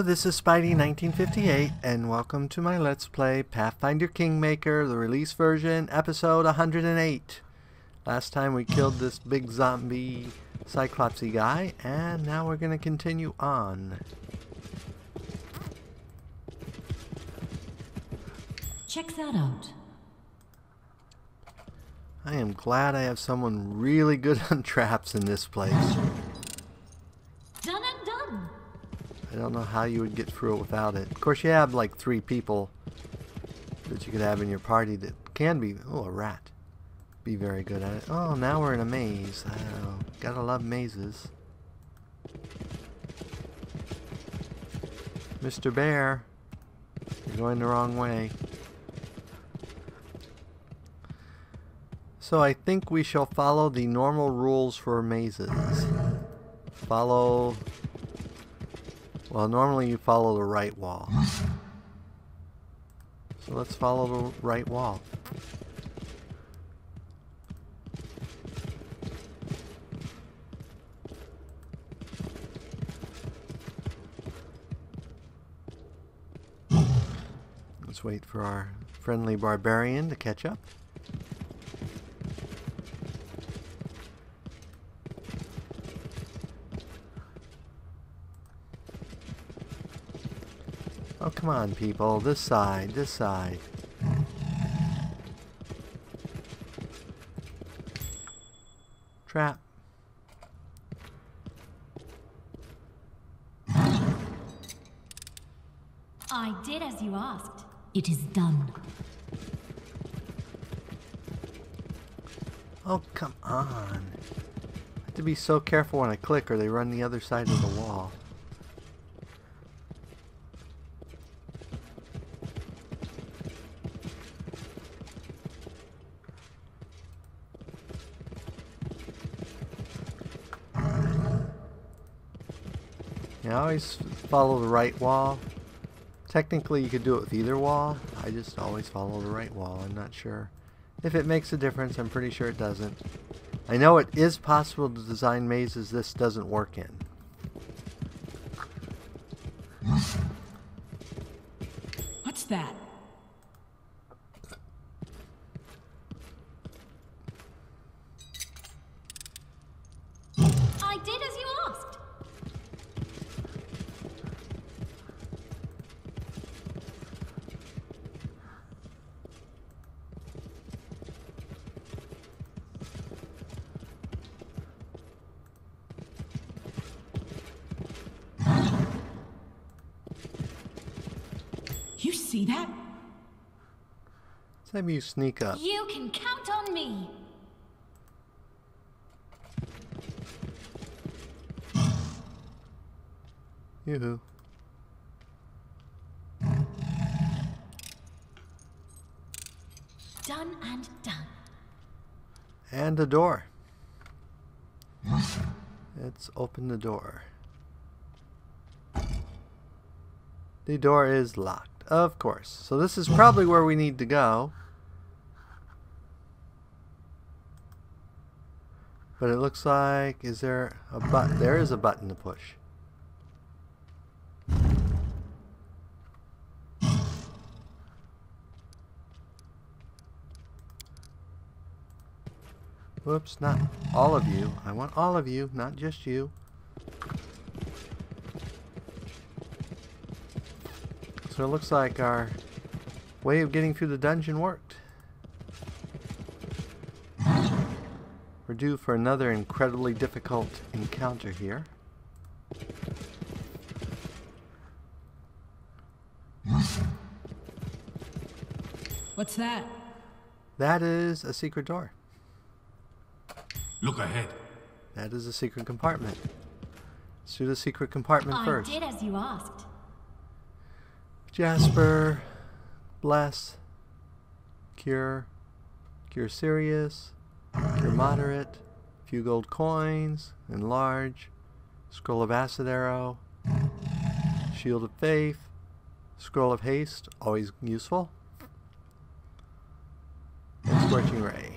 Hello, this is Spidey1958, and welcome to my Let's Play Pathfinder Kingmaker, the release version, episode 108. Last time we killed this big zombie cyclopsy guy, and now we're going to continue on. Check that out. I am glad I have someone really good on traps in this place. Done and done. I don't know how you would get through it without it. Of course, you have like 3 people that you could have in your party that can be, oh, a rat, be very good at it. Oh, now we're in a maze. Oh, gotta love mazes. Mr. Bear, you're going the wrong way. So I think we shall follow the normal rules for mazes. Well, normally you follow the right wall. So let's follow the right wall. Let's wait for our friendly barbarian to catch up. Oh, come on, people. This side, this side. Trap. I did as you asked. It is done. Oh, come on. I have to be so careful when I click or they run the other side of the wall. I always follow the right wall. Technically you could do it with either wall. I just always follow the right wall. I'm not sure if it makes a difference. I'm pretty sure it doesn't. I know it is possible to design mazes this doesn't work in. What's that? I did as you asked. You see that? Let's have you sneak up. You can count on me. Yoo-hoo. Done and done. And a door. Let's open the door. The door is locked, of course. So this is probably where we need to go. But it looks like, is there a button? There is a button to push. Whoops, not all of you. I want all of you, not just you. So it looks like our way of getting through the dungeon worked. We're due for another incredibly difficult encounter here. What's that? That is a secret door. Look ahead. That is a secret compartment. Let's do the secret compartment first. I did as you asked. Jasper, bless, cure, cure serious, cure moderate, few gold coins, enlarge, scroll of acid arrow, shield of faith, scroll of haste, always useful, and scorching ray.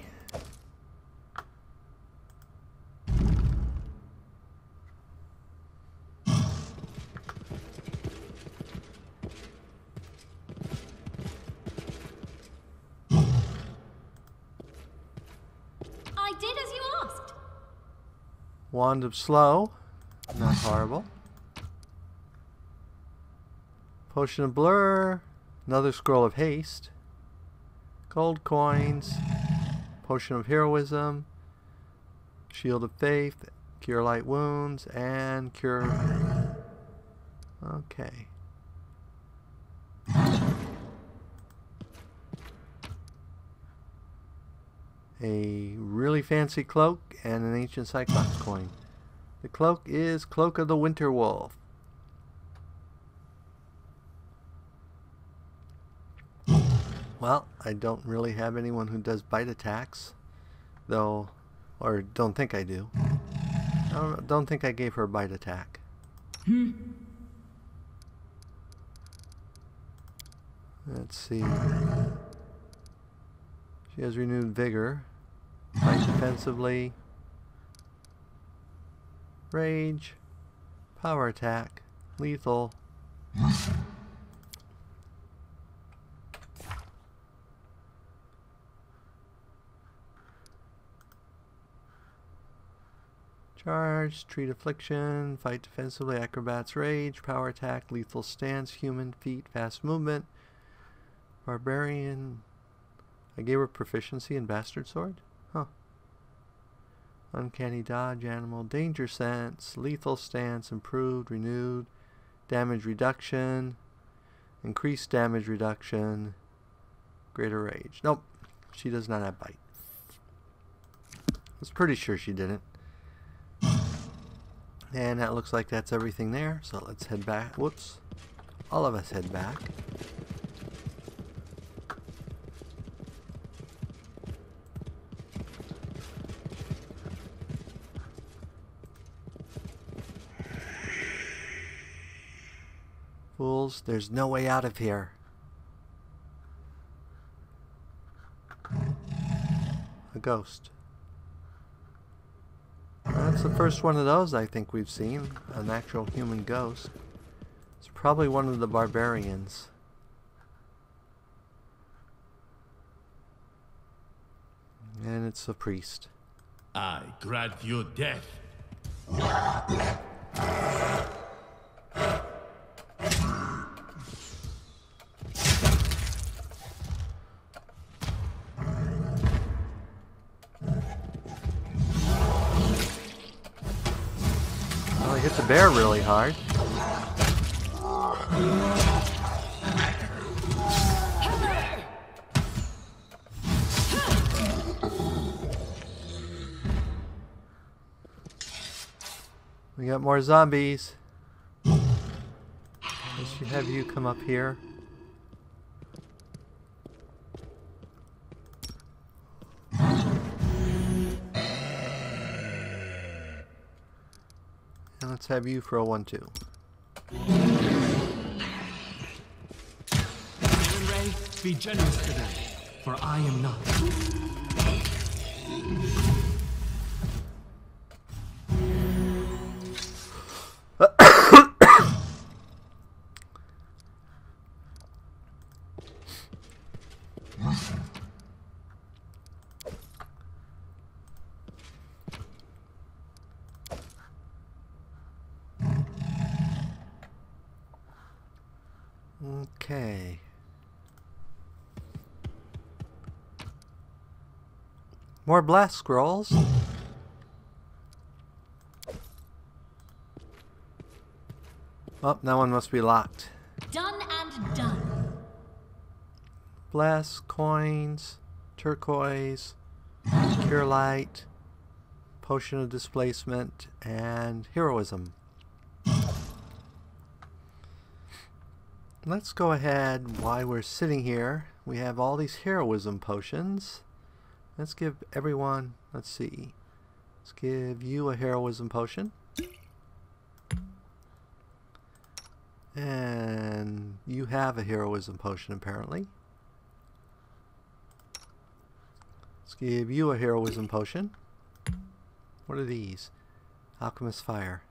Wand of Slow. Not horrible. Potion of Blur. Another Scroll of Haste. Gold coins. Potion of Heroism. Shield of Faith. Cure Light Wounds. And Cure... Okay. A really fancy cloak and an ancient Cyclops coin. The cloak is Cloak of the Winter Wolf. Well, I don't really have anyone who does bite attacks, though, or don't think I do. I don't think I gave her a bite attack. Let's see. She has renewed vigor. Fight defensively. Rage. Power attack. Lethal. Charge. Treat affliction. Fight defensively. Acrobat's rage. Power attack. Lethal stance. Human feet. Fast movement. Barbarian. I gave her proficiency in Bastard Sword? Huh. Uncanny dodge, animal, danger sense, lethal stance, improved, renewed, damage reduction, increased damage reduction, greater rage. Nope, she does not have bite. I was pretty sure she didn't. And that looks like that's everything there, so let's head back. Whoops. All of us head back. Fools, there's no way out of here. A ghost. That's the first one of those I think we've seen. An actual human ghost. It's probably one of the barbarians. And it's a priest. I grant you death. Well, I hit the bear really hard. We got more zombies. I should have you come up here. And let's have you for a 1-2. Ray, be generous today, for I am not. Okay. More blast scrolls. Oh, that one must be locked. Done and done. Blast, coins, turquoise, cure light, potion of displacement, and heroism. Let's go ahead while we're sitting here. We have all these heroism potions. Let's give everyone, let's see. Let's give you a heroism potion. And you have a heroism potion apparently. Let's give you a heroism potion. What are these? Alchemist Fire.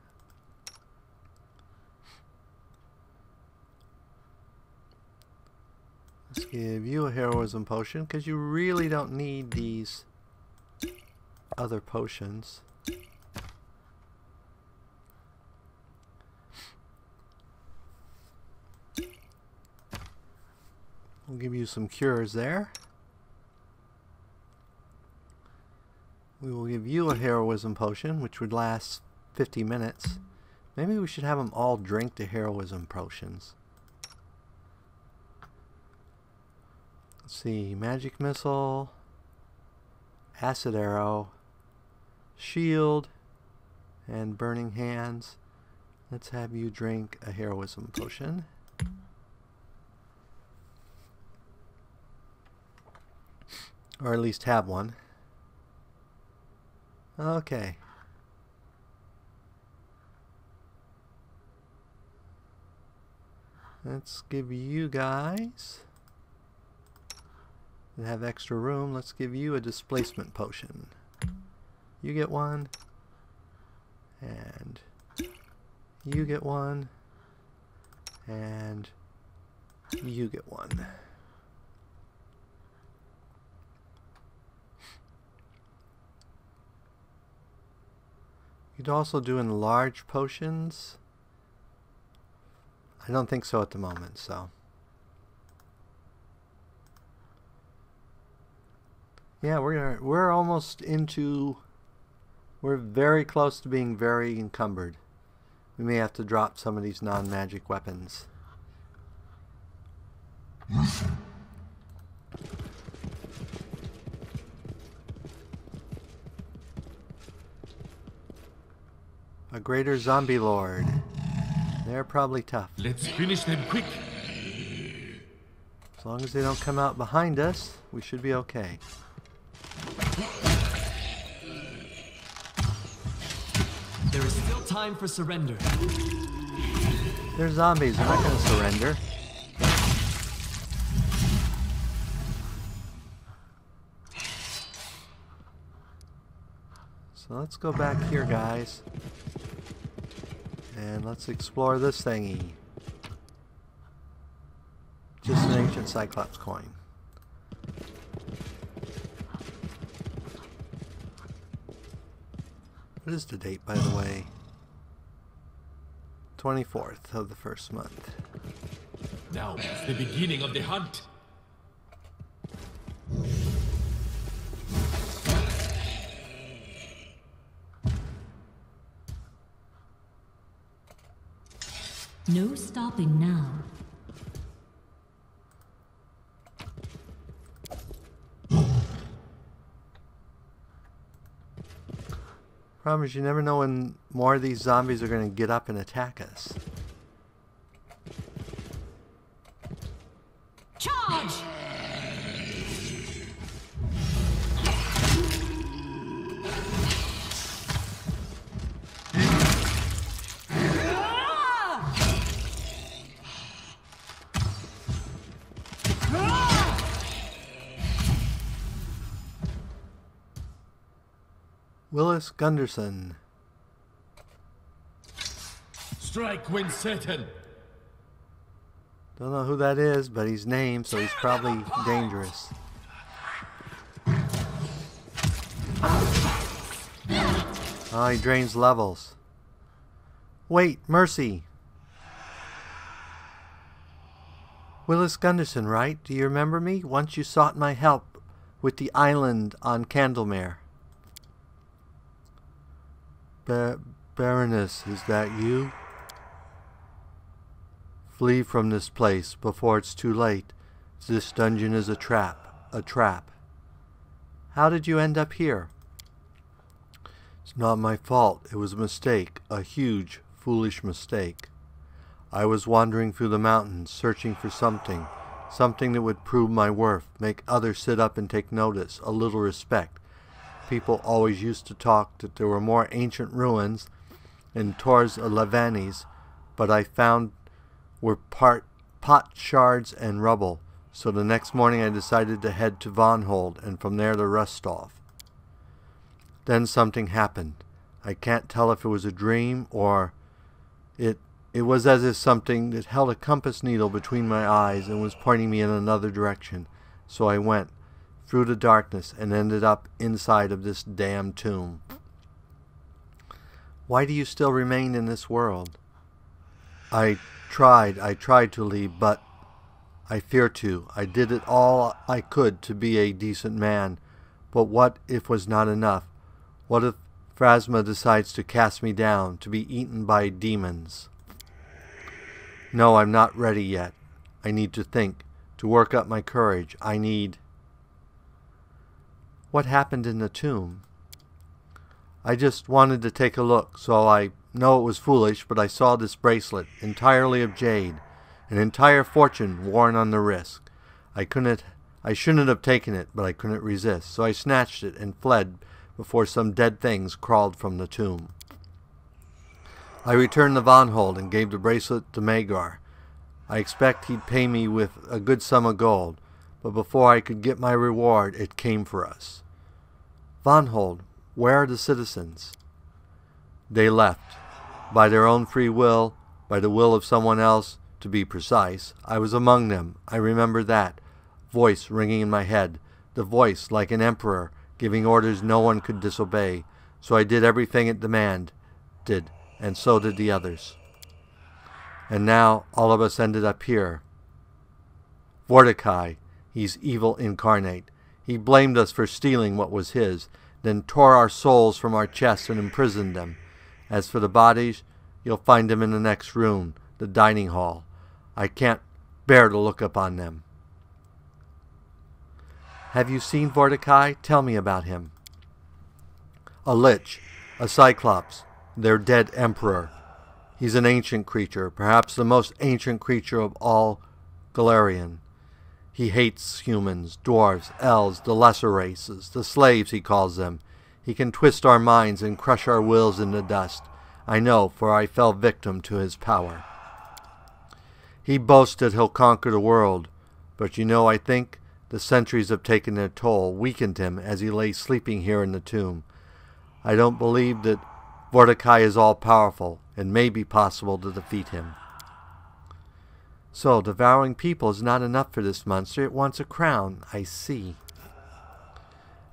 Let's give you a heroism potion because you really don't need these other potions. give you some cures there. We will give you a heroism potion, which would last 50 minutes. Maybe we should have them all drink the heroism potions. Let's see, magic missile, acid arrow, shield, and burning hands. Let's have you drink a heroism potion. Or at least have one. Okay. Let's give you guys, and have extra room, let's give you a displacement potion. You get one, and you get one, and you get one. You could also do enlarged potions. I don't think so at the moment, so. Yeah, we're almost into, we're very close to being very encumbered. We may have to drop some of these non-magic weapons. A greater zombie lord. They're probably tough. Let's finish them quick. As long as they don't come out behind us, we should be okay. There is still time for surrender. They're zombies. They're not going to surrender. So let's go back here, guys. And let's explore this thingy. Just an ancient Cyclops coin. What is the date, by the way? 24th of the first month. Now is the beginning of the hunt. No stopping now. Problem is, you never know when more of these zombies are going to get up and attack us. Charge! Willis Gunderson. Strike when certain. Don't know who that is, but he's named, so he's probably dangerous. Oh, he drains levels. Wait, Mercy. Willis Gunderson, right? Do you remember me? Once you sought my help with the island on Candlemere. Baroness, is that you? Flee from this place before it's too late. This dungeon is a trap. A trap. How did you end up here? It's not my fault. It was a mistake. A huge, foolish mistake. I was wandering through the mountains, searching for something. Something that would prove my worth, make others sit up and take notice, a little respect. People always used to talk that there were more ancient ruins in Tours of Levanis, but I found were pot shards and rubble. So the next morning I decided to head to Vonhold and from there to Rostov. Then something happened. I can't tell if it was a dream or it was as if something that held a compass needle between my eyes and was pointing me in another direction. So I went through the darkness and ended up inside of this damn tomb. Why do you still remain in this world? I tried to leave, but I fear to. I did it all I could to be a decent man. But what if was not enough? What if Phrasma decides to cast me down, to be eaten by demons? No, I'm not ready yet. I need to think, to work up my courage. I need... What happened in the tomb? I just wanted to take a look, so I know it was foolish, but I saw this bracelet, entirely of jade, an entire fortune worn on the wrist. I shouldn't have taken it, but I couldn't resist, so I snatched it and fled before some dead things crawled from the tomb. I returned the Vonhold and gave the bracelet to Magar. I expect he'd pay me with a good sum of gold, but before I could get my reward, it came for us. Vonhold, where are the citizens? They left. By their own free will, by the will of someone else, to be precise. I was among them. I remember that. Voice ringing in my head. The voice, like an emperor, giving orders no one could disobey. So I did everything it demanded, and so did the others. And now all of us ended up here. Mordecai, he's evil incarnate. He blamed us for stealing what was his, then tore our souls from our chests and imprisoned them. As for the bodies, you'll find them in the next room, the dining hall. I can't bear to look upon them. Have you seen Mordecai? Tell me about him. A lich, a cyclops, their dead emperor. He's an ancient creature, perhaps the most ancient creature of all Galarian. He hates humans, dwarves, elves, the lesser races, the slaves he calls them. He can twist our minds and crush our wills into dust. I know, for I fell victim to his power. He boasted he'll conquer the world, but you know, I think the centuries have taken their toll, weakened him as he lay sleeping here in the tomb. I don't believe that Mordecai is all-powerful. It may be possible to defeat him. So, devouring people is not enough for this monster. It wants a crown. I see.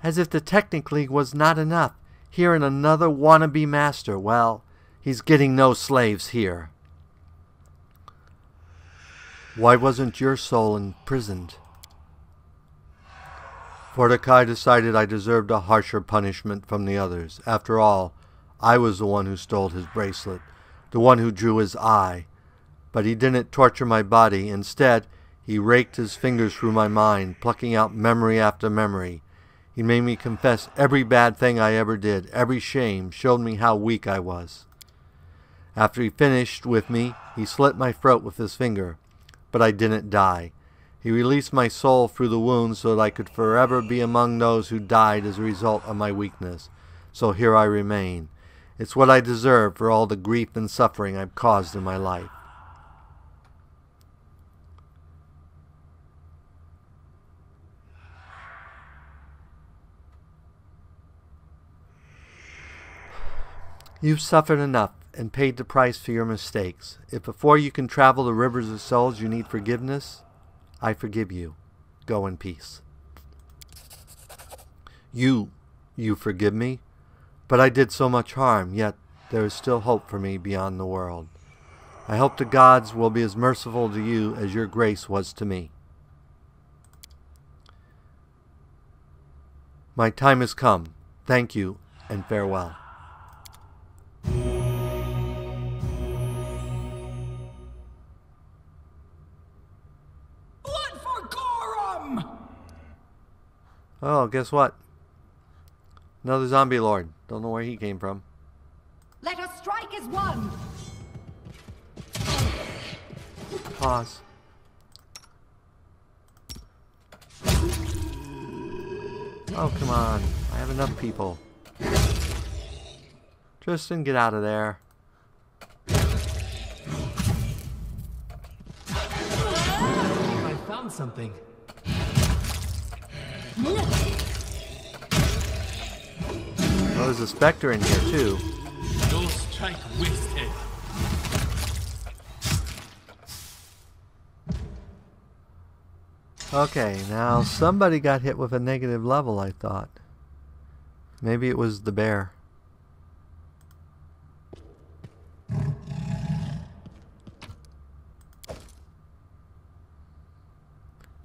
As if the Technic League was not enough. Here in another wannabe master. Well, he's getting no slaves here. Why wasn't your soul imprisoned? Mordecai decided I deserved a harsher punishment from the others. After all, I was the one who stole his bracelet, the one who drew his eye. But he didn't torture my body. Instead, he raked his fingers through my mind, plucking out memory after memory. He made me confess every bad thing I ever did, every shame, showed me how weak I was. After he finished with me, he slit my throat with his finger. But I didn't die. He released my soul through the wounds so that I could forever be among those who died as a result of my weakness. So here I remain. It's what I deserve for all the grief and suffering I've caused in my life. You've suffered enough and paid the price for your mistakes. If before you can travel the rivers of souls you need forgiveness, I forgive you. Go in peace. You forgive me? But I did so much harm, yet there is still hope for me beyond the world. I hope the gods will be as merciful to you as your grace was to me. My time has come. Thank you, and farewell. Blood for Gorum! Oh, guess what? Another zombie lord. Don't know where he came from. Let us strike as one! Pause. Oh, come on. I have enough people. Tristan, get out of there. I found something. Oh, there's a specter in here, too. No strike wasted. Okay, now somebody got hit with a negative level, I thought. Maybe it was the bear.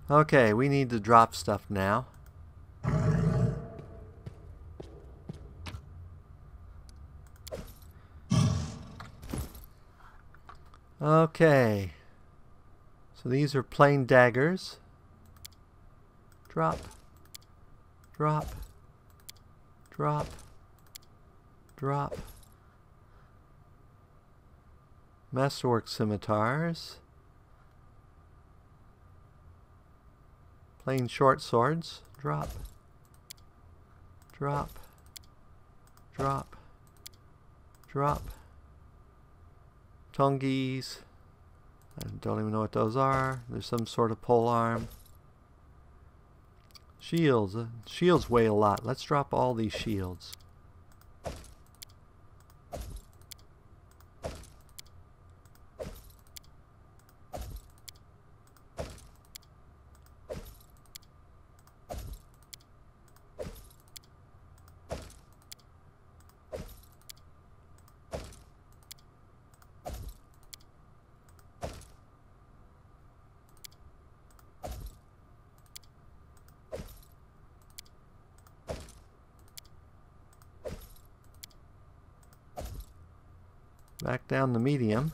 Okay, we need to drop stuff now. Okay. So these are plain daggers. Drop. Drop. Drop. Drop. Masterwork scimitars. Plain short swords. Drop. Drop. Drop. Drop. Tongis. I don't even know what those are. There's some sort of pole arm. Shields. Shields weigh a lot. Let's drop all these shields. Back down the medium.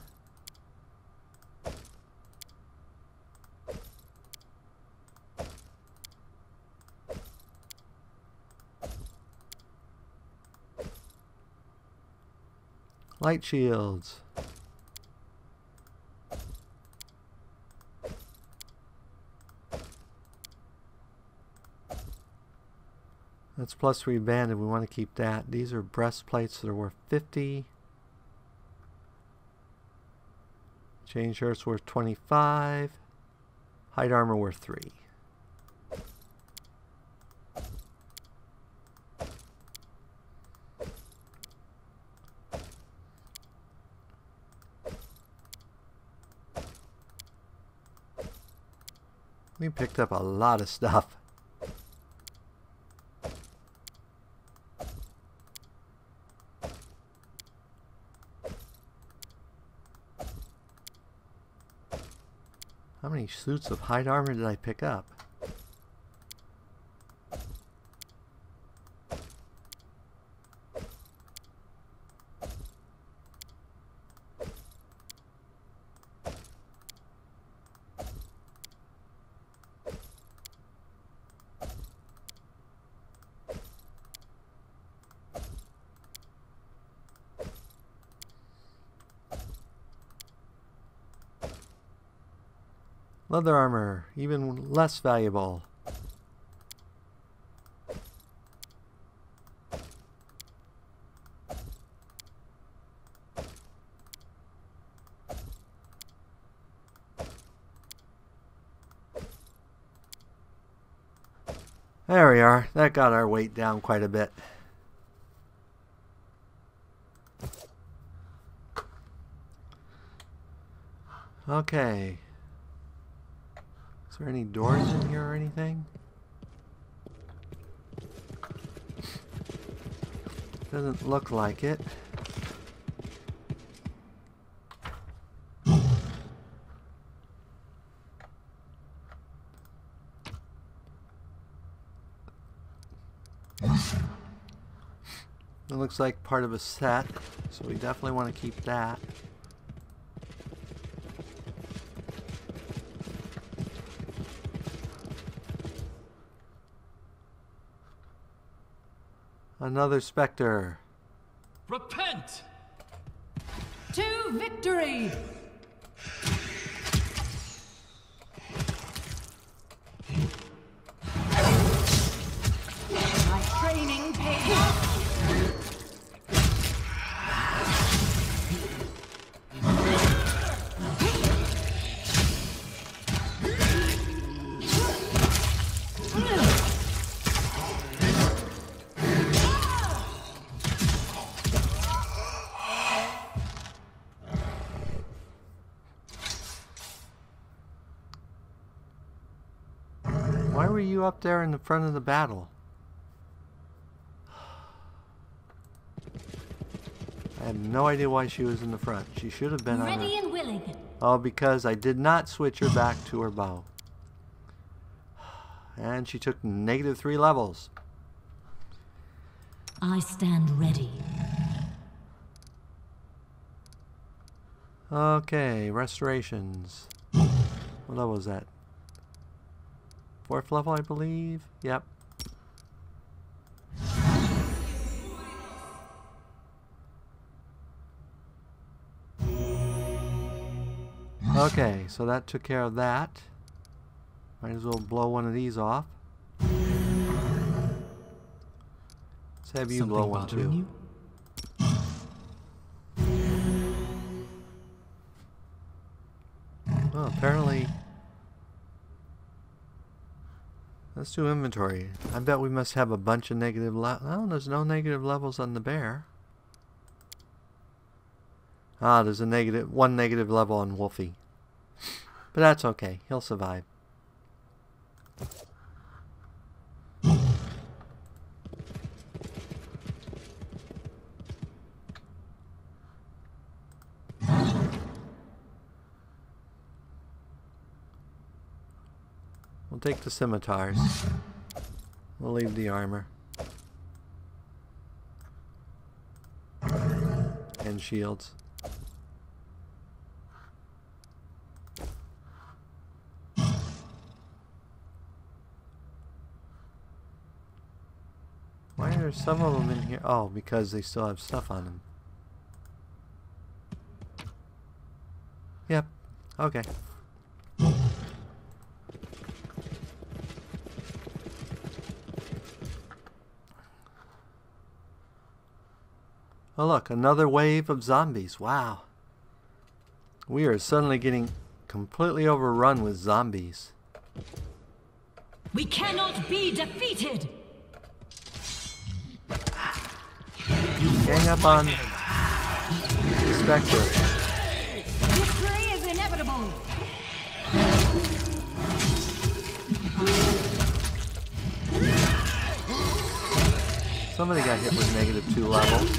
Light shields. That's +3 banded. We want to keep that. These are breastplates that are worth 50. Chain shirts worth 25. Hide armor worth 3. We picked up a lot of stuff. How many suits of hide armor did I pick up? Leather armor, even less valuable. There we are. That got our weight down quite a bit. Okay. Is there any doors in here or anything? Doesn't look like it. It looks like part of a set, so we definitely want to keep that. Another specter. Repent! To victory! My training pays off! Why were you up there in the front of the battle? I have no idea why she was in the front. She should have been on Ready her. and willing. Oh, because I did not switch her back to her bow. And she took -3 levels. I stand ready. Okay, restorations. What level was that? 4th level, I believe. Yep. Okay, so that took care of that. Might as well blow one of these off. Let's have you blow one too. Well, apparently... Let's do inventory. I bet we must have a bunch of negative levels. Oh, there's no negative levels on the bear. Ah, there's a one negative level on Wolfie. But that's okay. He'll survive. We'll take the scimitars. We'll leave the armor. And shields. Why are there some of them in here? Oh, because they still have stuff on them. Yep. Okay. Oh look, another wave of zombies. Wow. We are suddenly getting completely overrun with zombies. We cannot be defeated! Gang up on the Spectre. Victory is inevitable! Somebody got hit with -2 levels.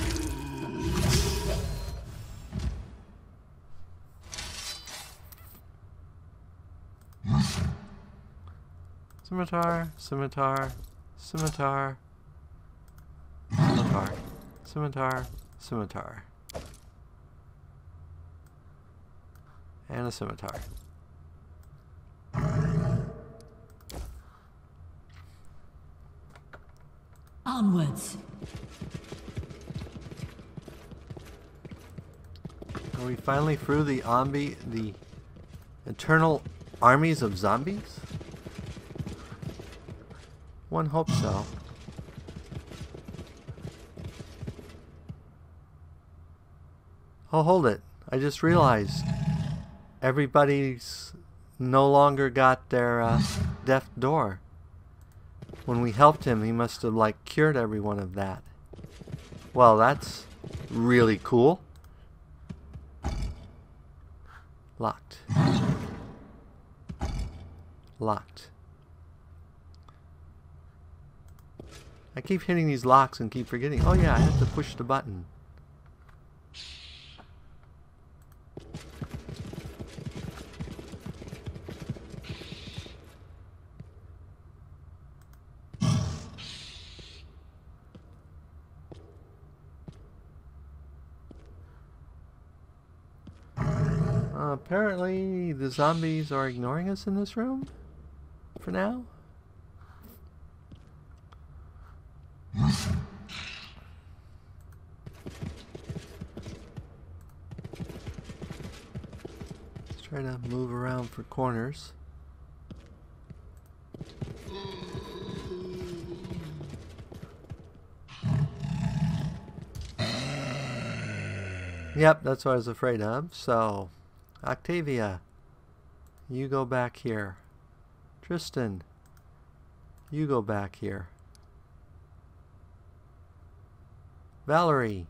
Scimitar, scimitar, scimitar, scimitar, scimitar, scimitar. And a scimitar. Onwards. Are we finally through the eternal armies of zombies? One hopes so. Oh, hold it. I just realized everybody's no longer got their death door. When we helped him, he must have like cured everyone of that. Well, that's really cool. Locked. Locked. I keep hitting these locks and keep forgetting. Oh yeah, I have to push the button. Apparently the zombies are ignoring us in this room for now. Let's try to move around for corners. Yep, that's what I was afraid of. So, Octavia, you go back here. Tristan, you go back here. Valerie,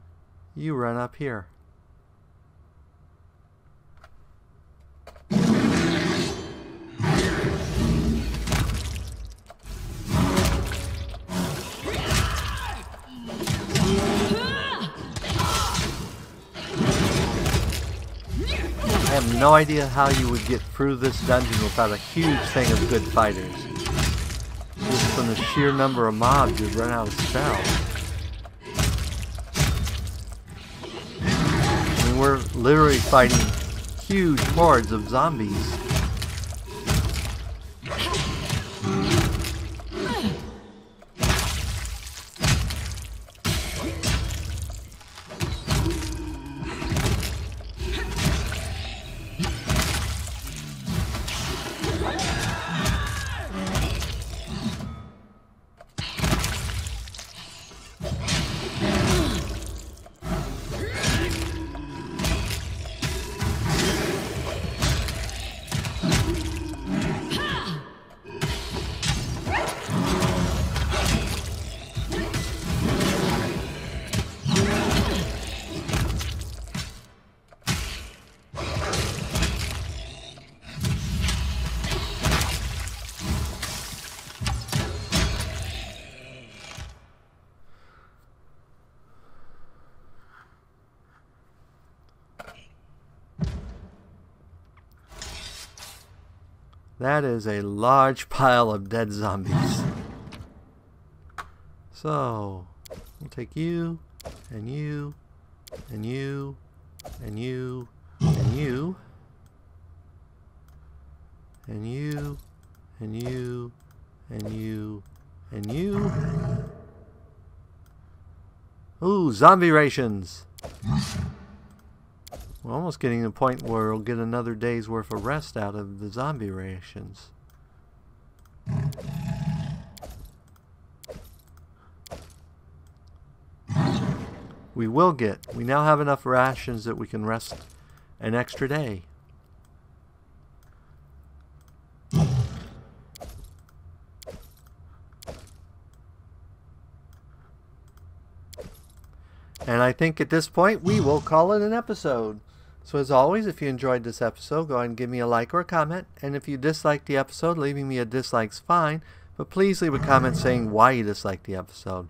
you run up here. I have no idea how you would get through this dungeon without a huge thing of good fighters. just from the sheer number of mobs, you'd run out of spells. I mean, we're literally fighting huge hordes of zombies. That is a large pile of dead zombies. So, we'll take you, and you, and you, and you, and you, and you, and you, and you, and you. Ooh, zombie rations! We're almost getting to the point where we'll get another day's worth of rest out of the zombie rations. We now have enough rations that we can rest an extra day. And I think at this point we will call it an episode. So as always, if you enjoyed this episode, go ahead and give me a like or a comment. And if you disliked the episode, leaving me a dislike's fine. But please leave a comment saying why you disliked the episode.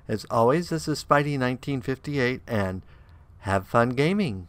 As always, this is Spidey1958, and have fun gaming.